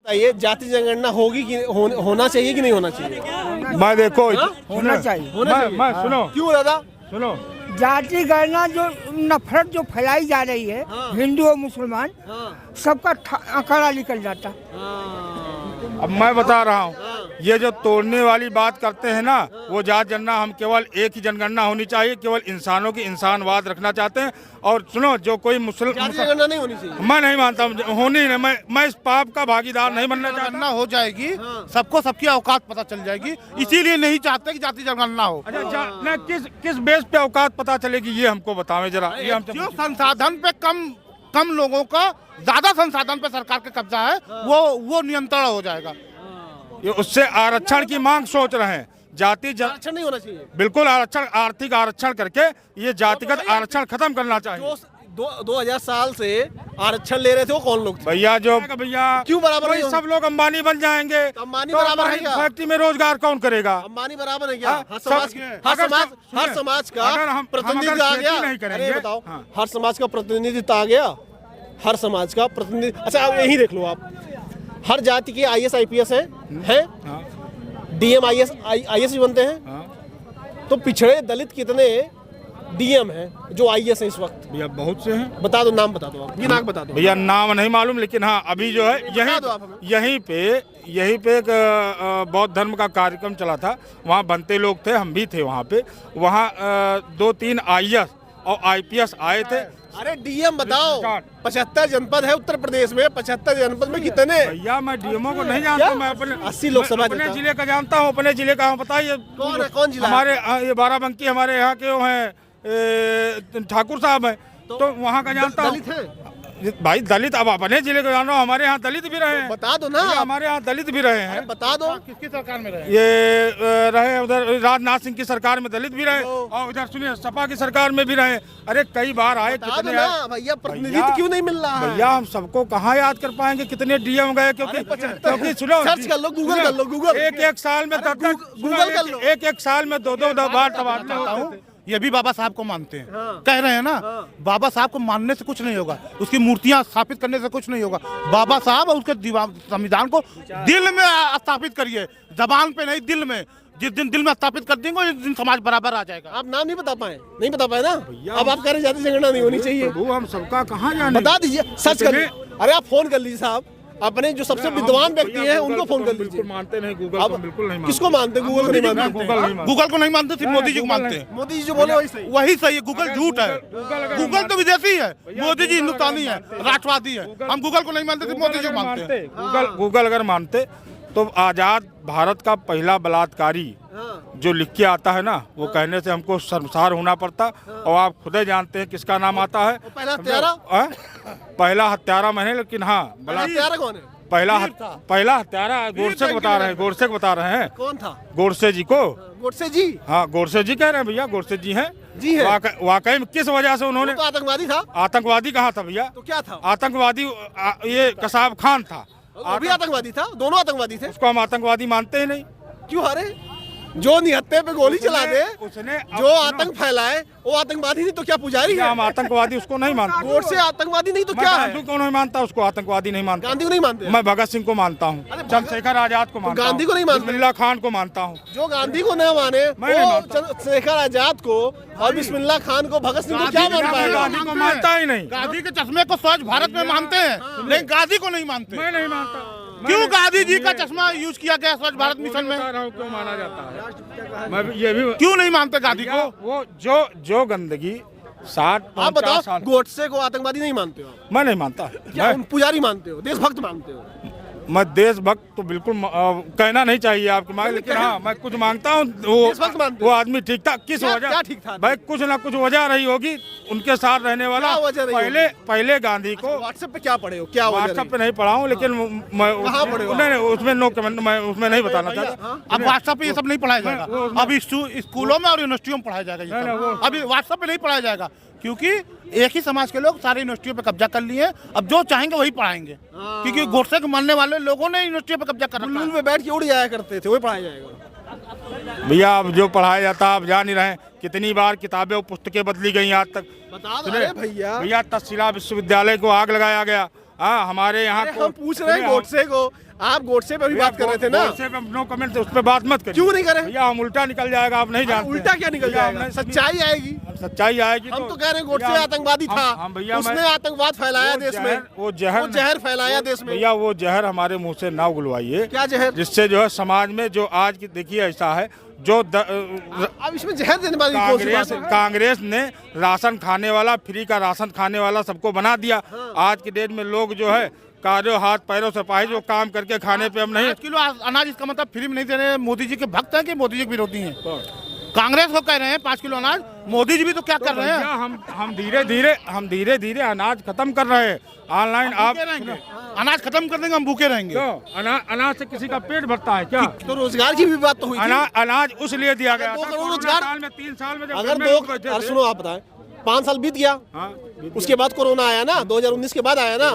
ये जाति जनगणना होगी कि होना चाहिए कि नहीं होना चाहिए? मैं देखो होना चाहिए। मैं सुनो क्यों दादा? सुनो जाति गणना जो नफरत जो फैलाई जा रही है हिंदू और मुसलमान सबका आंकड़ा निकल जाता। अब मैं बता रहा हूँ ये जो तोड़ने वाली बात करते हैं ना वो जात जनगणना, हम केवल एक ही जनगणना होनी चाहिए, केवल इंसानों की इंसानवाद रखना चाहते हैं। और सुनो जो कोई मुस्लिम जनगणना नहीं होनी चाहिए, मैं नहीं मानता होनी नहीं, मैं इस पाप का भागीदार नहीं बनना चाहता। जनगणना हो जाएगी, सबको सबकी औकात पता चल जाएगी, इसीलिए नहीं चाहते कि जाति जनगणना हो। अच्छा किस बेस पे औकात पता चलेगी ये हमको बतावें जरा। ये हम जो संसाधन पे कम लोगों का ज्यादा संसाधन पे सरकार का कब्जा है वो नियंत्रण हो जाएगा। ये उससे आरक्षण की मांग सोच रहे हैं। आरक्षण नहीं होना चाहिए, बिल्कुल आरक्षण, आर्थिक आरक्षण करके ये जातिगत आरक्षण खत्म करना चाहिए। 2000 साल से आरक्षण ले रहे थे वो कौन लोग थे? भैया क्यों बराबर नहीं? सब लोग अंबानी बन जाएंगे, अंबानी बराबर है क्या? फैक्ट्री में रोजगार कौन करेगा? अंबानी बराबर है क्या? हर अगर समाज का अगर हम प्रतिनिधित्व आ गया। नहीं करेंगे, अरे बताओ, हर समाज का प्रतिनिधित्व आ गया, हर समाज का प्रतिनिधि। अच्छा अब यही देख लो आप, हर जाति के IAS IPS हैं, DM IAS भी बनते हैं। तो पिछड़े दलित कितने DM हैं जो IAS हैं इस वक्त? भैया बहुत से हैं। बता दो, नाम बता दो, आप ये नाम बता दो। भैया नाम नहीं मालूम, लेकिन हाँ अभी जो है यहीं पे एक बौद्ध धर्म का कार्यक्रम चला था, वहाँ बनते लोग थे, हम भी थे वहाँ पे। वहाँ 2-3 IAS और IPS आए थे। अरे DM बताओ, 75 जनपद है उत्तर प्रदेश में, 75 जनपद में कितने? भैया मैं DMO को नहीं जानता, मैं अपने 80 लोकसभा अपने जिले का जानता हूँ, अपने जिले का। बताइए कौन है, कौन जिला? हमारे ये बाराबंकी हमारे यहाँ के वो हैं ठाकुर साहब हैं, तो वहाँ का जानता हूँ। दलित है भाई दलित, अब अपने जिले को जानो, हमारे यहाँ दलित भी रहे हैं। बता दो ना, हमारे यहाँ दलित भी रहे हैं। बता दो किसकी सरकार में रहे? ये रहे उधर राजनाथ सिंह की सरकार में दलित भी रहे, और उधर सुनिए सपा की सरकार में भी रहे। अरे कई बार आए, कितने आए भैया, प्रतिनिधित्व क्यों नहीं मिल रहा है? भैया हम सबको कहाँ याद कर पाएंगे कितने DM गए, क्योंकि सुनो सर्च कर लो, गूगल कर लो, गूगल। एक साल में गूगल कर लो। एक साल में 2-2 बार तबादले होते थे। ये भी बाबा साहब को मानते हैं, कह रहे हैं ना। बाबा साहब को मानने से कुछ नहीं होगा, उसकी मूर्तियां स्थापित करने से कुछ नहीं होगा। बाबा साहब और उसके संविधान को दिल में स्थापित करिए, जबान पे नहीं, दिल में। जिस दिन दिल में स्थापित कर देंगे उस दिन समाज बराबर आ जाएगा। आप नाम नहीं बता पाए ना? अब आप कह रहे जाति जनगणना नहीं होनी चाहिए। वो हम सबका कहाँ जाने? बता दीजिए, सर्च कर लीजिए। अरे आप फोन कर लीजिए साहब, अपने जो सबसे विद्वान व्यक्ति हैं उनको फोन कर लीजिए। मानते नहीं गूगल को, बिल्कुल नहीं मानते। किसको मानते? गूगल को नहीं मानते। गूगल को नहीं मानते, सिर्फ मोदी जी को मानते हैं। मोदी जी जो बोले वही सही है, गूगल झूठ है। गूगल तो विदेशी है, मोदी जी हिंदुस्तानी है, राष्ट्रवादी है। हम गूगल को नहीं मानते, सिर्फ मोदी जी को मानते हैं। गूगल अगर मानते तो आजाद भारत का पहला बलात्कारी जो लिख के आता है ना, वो कहने से हमको शर्मसार होना पड़ता। और आप खुद ही जानते हैं किसका नाम आता है। पहला हत्यारा मैंने, लेकिन हाँ हत्यारा कौन है? पहला हत्यारा गोडसे को बता रहे हैं। कौन था? गोडसे जी को। गोडसे जी? हाँ गोडसे जी कह रहे हैं भैया, गोडसे जी हैं जी है। वाकई में किस वजह से उन्होंने? तो आतंकवादी था। आतंकवादी कहाँ था भैया? तो क्या था? आतंकवादी ये कसाब खान था। वो भी आतंकवादी था, दोनों आतंकवादी थे। उसको हम आतंकवादी मानते ही नहीं। क्यों? अरे जो निहत्थे पे गोली चला दे, उसने जो आतंक फैलाए, वो आतंकवादी नहीं तो क्या पुजारी है? हम आतंकवादी उसको नहीं मानते। गोडसे आतंकवादी नहीं तो क्या है? गांधी को नहीं मानता, उसको आतंकवादी नहीं मानता। गांधी को नहीं मानते? मैं भगत सिंह को मानता हूँ, चंद्रशेखर आजाद को मानता हूँ, गांधी को नहीं मानते? बिस्मिल्लाह खान को मानता हूँ। जो गांधी को न माने वो चंद्रशेखर आजाद को और बिस्मिल्लाह खान को, भगत सिंह को क्या मान पाएगा? गांधी को मानता ही नहीं। गांधी के चश्मे को स्वच्छ भारत में मानते हैं, लेकिन गांधी को नहीं मानते। मैं नहीं मानता। क्यों गांधी जी का चश्मा यूज किया गया स्वच्छ भारत मिशन में? क्यों माना जाता है? मैं ये भी क्यों नहीं मानते गांधी को? वो जो गंदगी 60-50 आप बताओ, साल। गोडसे को आतंकवादी नहीं मानते हो? मैं नहीं मानता। क्या पुजारी मानते हो, देशभक्त मानते हो? मैं देशभक्त तो बिल्कुल कहना नहीं चाहिए आपकी मांग, लेकिन हाँ मैं कुछ मांगता हूँ। वो आदमी ठीक था, किस वजह? क्या ठीक था? भाई कुछ ना कुछ वजह रही होगी उनके साथ रहने वाला। पहले गांधी को व्हाट्सएप पे क्या पढ़े हो? क्या व्हाट्सएप पे नहीं पढ़ा हूँ, लेकिन मैं उसमें नो कमेंट, मैं उसमें नहीं बताना चाहता। अब व्हाट्सएप पे ये सब नहीं पढ़ाया जाएगा, अब स्कूलों में और यूनिवर्सिटियों में पढ़ाया जाएगा। अभी व्हाट्सएप पे नहीं पढ़ाया जाएगा, क्योंकि एक ही समाज के लोग सारे यूनिवर्सिटियों पे कब्जा कर लिए हैं। अब जो चाहेंगे वही पढ़ाएंगे, क्योंकि गोडसे के मानने वाले लोगों ने यूनिवर्सिटियों पे कब्जा कर रखा है। में बैठ के उड़ जाया करते थे, वही पढ़ाया जाएगा। भैया अब जो पढ़ाया जाता आप जान ही रहे हैं, कितनी बार किताबें और पुस्तकें बदली गई आज तक। बता दो भैया। तक्षशिला विश्वविद्यालय को आग लगाया गया, हमारे यहाँ अरे हम पूछ रहे हैं गोडसे को, आप गोडसे पे भी बात कर रहे थे ना। गोडसे पे नो कमेंट, उस पे बात मत करिए। क्यों नहीं करें? भैया हम उल्टा निकल जाएगा, आप नहीं जानते। उल्टा क्या निकल जाएगा? सच्चाई आएगी। सच्चाई आएगी। हम तो कह रहे हैं गोडसे आतंकवादी था, उसने आतंकवाद फैलाया देश में, वो जहर फैलाया देश में। भैया वो जहर हमारे मुंह से ना उगलवाइए। क्या जहर? जिससे जो है समाज में जो आज की देखिए ऐसा है जो अब इसमें जहर देने वाली कौन सी बात है? कांग्रेस ने राशन खाने वाला, फ्री का राशन खाने वाला सबको बना दिया। आज की डेट में लोग जो है कार्यों हाथ पैरों से पाए जो काम करके खाने पे हम नहीं। 5 किलो अनाज, इसका मतलब फ्री में नहीं दे रहे हैं। मोदी जी के भक्त हैं कि मोदी जी के विरोधी हैं? कांग्रेस को कह रहे हैं 5 किलो अनाज, मोदी जी भी तो क्या कर रहे हैं? हम धीरे धीरे अनाज खत्म कर रहे हैं। ऑनलाइन आप अनाज खत्म कर देंगे, हम भूखे रहेंगे। अनाज से किसी का पेट भरता है क्या? तो रोजगार की भी बात तो हुई थी। अनाज उसलिए दिया गया 2 था। करोड़ रोजगार साल में 3 साल में जब अगर गवर्नमेंट बैठे थे। सुनो आप बताएं, 5 साल बीत गया, उसके बाद कोरोना आया ना, 2019 के बाद आया ना,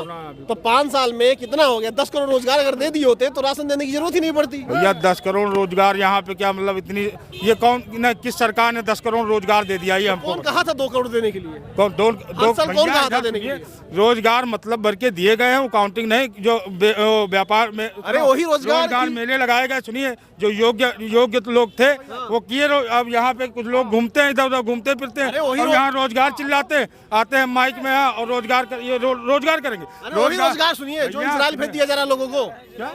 तो 5 साल में कितना हो गया? 10 करोड़ रोजगार अगर दे दिए होते तो राशन देने की जरूरत ही नहीं पड़ती। भैया 10 करोड़ रोजगार यहाँ पे क्या मतलब इतनी, ये कौन न, किस सरकार ने 10 करोड़ रोजगार दे दिया? ये हमको कौन कहा था 2 करोड़ देने के लिए? कौन हर साल कौन कहा था देने के लिए? रोजगार मतलब भर के दिए गए हैं, वो काउंटिंग नहीं जो व्यापार में। अरे वही रोजगार मेले लगाए गए। सुनिए, जो योग्य लोग थे वो किए। अब यहाँ पे कुछ लोग घूमते हैं, इधर उधर घूमते फिरते हैं और यहाँ रोजगार चिल्लाते आते हैं माइक में और रोजगार करेंगे। रोजगार सुनिए, जो इजराइल भेज दिया जा रहा लोगों को,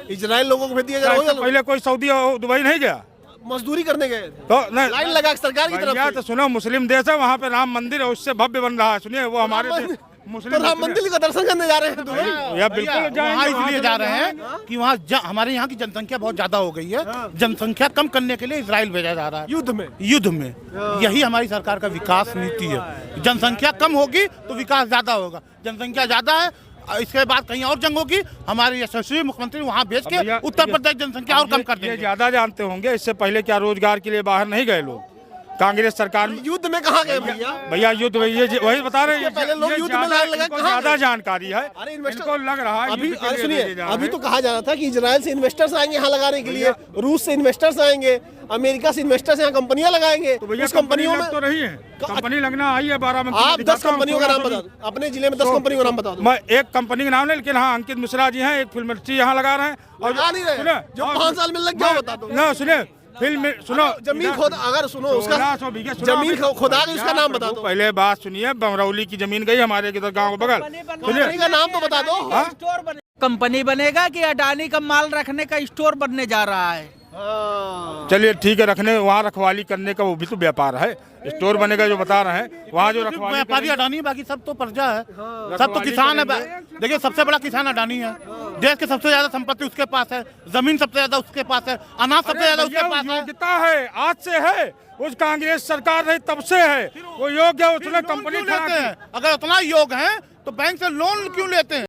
इजराइल लोगों को भेज दिया जा रहा है। पहले कोई सऊदी और दुबई नहीं गया, मजदूरी करने गए तो लाइन लगा सरकार की तरफ से। तो सुनो, मुस्लिम देश है, वहाँ पे राम मंदिर है, उससे भव्य बन रहा है। सुनिए, वो हमारे तो राम मंदिर का दर्शन करने जा रहे हैं दुबई। या बिल्कुल वहाँ इसलिए जा रहे हैं कि वहाँ हमारे यहाँ की जनसंख्या बहुत ज्यादा हो गई है। जनसंख्या कम करने के लिए इजराइल भेजा जा रहा है युद्ध में। यही हमारी सरकार का विकास नीति है। जनसंख्या कम होगी तो विकास ज्यादा होगा। जनसंख्या ज्यादा है, इसके बाद कहीं और जंग होगी, हमारे यशस्वी मुख्यमंत्री वहाँ भेज के उत्तर प्रदेश जनसंख्या और कम कर देंगे। ज्यादा जानते होंगे, इससे पहले क्या रोजगार के लिए बाहर नहीं गए लोग? कांग्रेस सरकार में युद्ध में कहाँ गए भैया? भैया युद्ध में ये वही बता रहे हैं। पहले लोग युद्ध में लाइन लगा, ज्यादा जानकारी है। अरे इन्वेस्टर इनको लग रहा है अभी सुनिए, अभी तो कहा जा रहा था कि इजराइल से इन्वेस्टर्स आएंगे यहाँ लगाने के लिए, रूस से इन्वेस्टर्स आएंगे, अमेरिका से इन्वेस्टर्स यहाँ कंपनियां लगाएंगे। तो भैया उस कंपनियों में तो रही है, कंपनी लगना आई है 12 में। आप 10 कंपनियों का नाम बता दो, अपने जिले में 10 कंपनियों का नाम बता दो। मैं एक कंपनी का नाम नहीं, लेकिन हाँ अंकित मिश्रा जी हैं, एक फिल्म इंडस्ट्री यहाँ लगा रहे हैं। और नहीं रहे जो 5 साल में लग गया बता दो ना। सुनिए, फिल्म सुनो, जमीन खोद, अगर सुनो उसका 1600 बीघे जमीन खोदा गई, उसका नाम बता दो। पहले बात सुनिए, बमरौली की जमीन गई हमारे किधर गांव के बगल। कंपनी का नाम तो बता दो। कंपनी बनेगा कि अडानी का माल रखने का स्टोर बनने जा रहा है? चलिए ठीक है, रखने वहाँ रखवाली करने का वो भी तो व्यापार है। स्टोर बनेगा जो बता रहे हैं, वहाँ जो रखवाली व्यापारी अडानी, बाकी सब तो प्रजा है, सब तो किसान है। देखिए सबसे बड़ा किसान अडानी है, देश के सबसे ज्यादा संपत्ति उसके पास है, जमीन सबसे ज्यादा उसके पास है, अनाज सबसे ज्यादा उसके पास है। योग्यता है, आज से है, उस कांग्रेस सरकार रही तब से है वो योग्य है। उसने कंपनी लेते हैं, अगर उतना योग है तो बैंक से लोन क्यों लेते हैं?